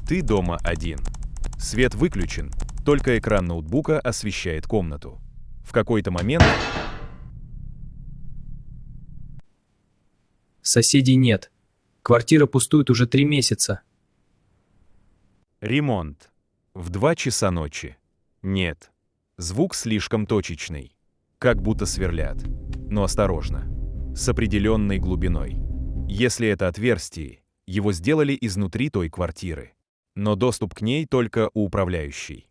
Ты дома один. Свет выключен, только экран ноутбука освещает комнату. В какой-то момент Соседей нет. Квартира пустует уже 3 месяца. ремонт. В 2 часа ночи. Нет. Звук слишком точечный. Как будто сверлят. Но осторожно. С определенной глубиной. Если это отверстие, его сделали изнутри той квартиры. Но доступ к ней только у управляющей.